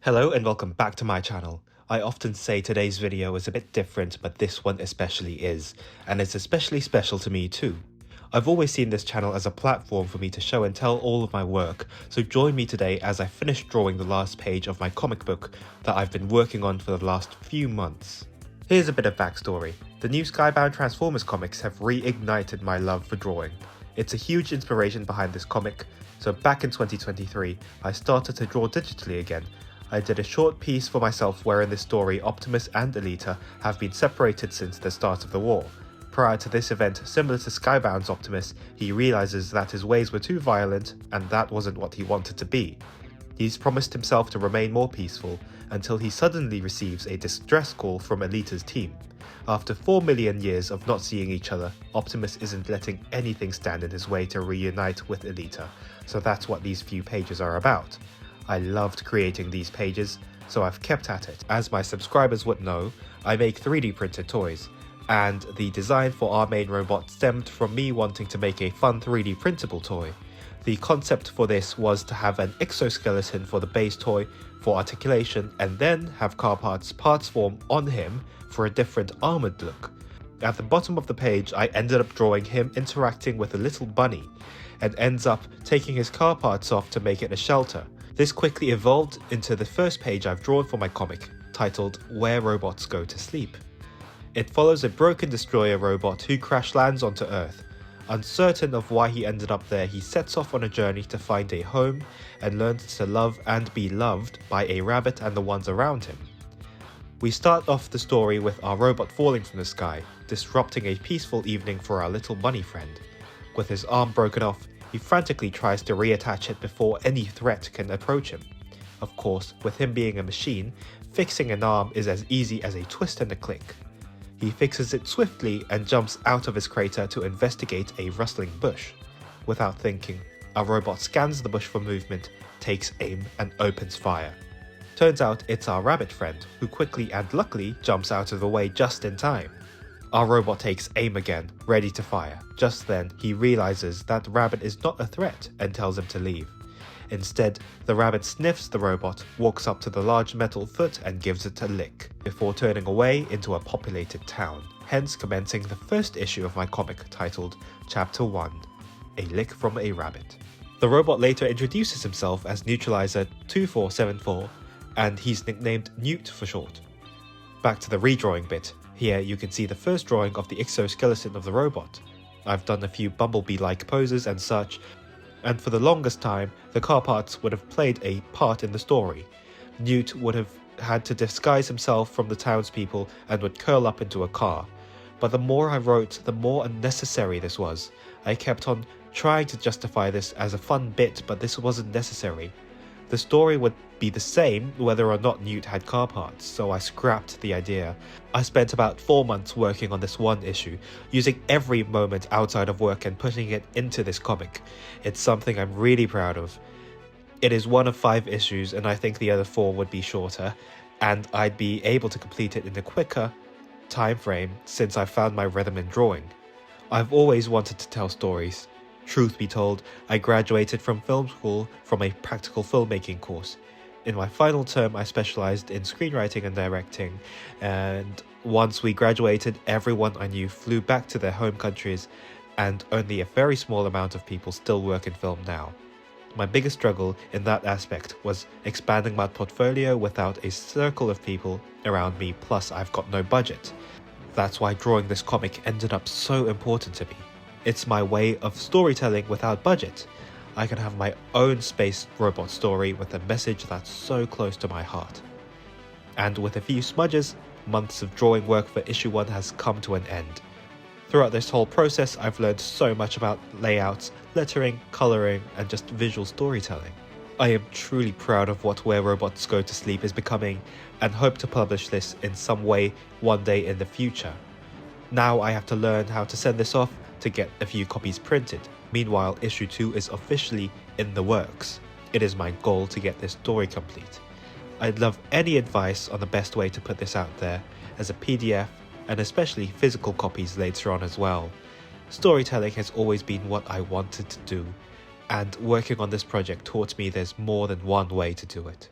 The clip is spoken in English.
Hello and welcome back to my channel. I often say today's video is a bit different, but this one especially is, and it's especially special to me too. I've always seen this channel as a platform for me to show and tell all of my work, so join me today as I finish drawing the last page of my comic book that I've been working on for the last few months. Here's a bit of backstory. The new Skybound Transformers comics have reignited my love for drawing. It's a huge inspiration behind this comic, so back in 2023 I started to draw digitally again. I did a short piece for myself wherein the story Optimus and Alita have been separated since the start of the war. Prior to this event, similar to Skybound's Optimus, he realizes that his ways were too violent and that wasn't what he wanted to be. He's promised himself to remain more peaceful until he suddenly receives a distress call from Alita's team. After 4 million years of not seeing each other, Optimus isn't letting anything stand in his way to reunite with Alita, so that's what these few pages are about. I loved creating these pages, so I've kept at it. As my subscribers would know, I make 3D printed toys, and the design for our main robot stemmed from me wanting to make a fun 3D printable toy. The concept for this was to have an exoskeleton for the base toy for articulation and then have car parts form on him for a different armoured look. At the bottom of the page I ended up drawing him interacting with a little bunny and ends up taking his car parts off to make it a shelter. This quickly evolved into the first page I've drawn for my comic, titled Where Robots Go to Sleep. It follows a broken destroyer robot who crash lands onto Earth. Uncertain of why he ended up there, he sets off on a journey to find a home and learns to love and be loved by a rabbit and the ones around him. We start off the story with our robot falling from the sky, disrupting a peaceful evening for our little bunny friend. With his arm broken off, he frantically tries to reattach it before any threat can approach him. Of course, with him being a machine, fixing an arm is as easy as a twist and a click. He fixes it swiftly and jumps out of his crater to investigate a rustling bush. Without thinking, our robot scans the bush for movement, takes aim and opens fire. Turns out it's our rabbit friend, who quickly and luckily jumps out of the way just in time. Our robot takes aim again, ready to fire. Just then, he realizes that the rabbit is not a threat and tells him to leave. Instead, the rabbit sniffs the robot, walks up to the large metal foot and gives it a lick, before turning away into a populated town, hence commencing the first issue of my comic titled Chapter 1, A Lick from a Rabbit. The robot later introduces himself as Neutralizer 2474, and he's nicknamed Newt for short. Back to the redrawing bit. Here you can see the first drawing of the exoskeleton of the robot. I've done a few Bumblebee-like poses and such, and for the longest time the car parts would have played a part in the story. Newt would have had to disguise himself from the townspeople and would curl up into a car. But the more I wrote, the more unnecessary this was. I kept on trying to justify this as a fun bit, but this wasn't necessary. The story would be the same whether or not Newt had car parts, so I scrapped the idea. I spent about 4 months working on this one issue, using every moment outside of work and putting it into this comic. It's something I'm really proud of. It is one of 5 issues and I think the other 4 would be shorter, and I'd be able to complete it in a quicker time frame since I found my rhythm in drawing. I've always wanted to tell stories. Truth be told, I graduated from film school from a practical filmmaking course. In my final term, I specialized in screenwriting and directing, and once we graduated, everyone I knew flew back to their home countries, and only a very small amount of people still work in film now. My biggest struggle in that aspect was expanding my portfolio without a circle of people around me, plus I've got no budget. That's why drawing this comic ended up so important to me. It's my way of storytelling without budget. I can have my own space robot story with a message that's so close to my heart. And with a few smudges, months of drawing work for issue 1 has come to an end. Throughout this whole process, I've learned so much about layouts, lettering, colouring, and just visual storytelling. I am truly proud of what Where Robots Go to Sleep is becoming, and hope to publish this in some way one day in the future. Now I have to learn how to send this off to get a few copies printed. Meanwhile, issue 2 is officially in the works. It is my goal to get this story complete. I'd love any advice on the best way to put this out there, as a PDF, and especially physical copies later on as well. Storytelling has always been what I wanted to do, and working on this project taught me there's more than one way to do it.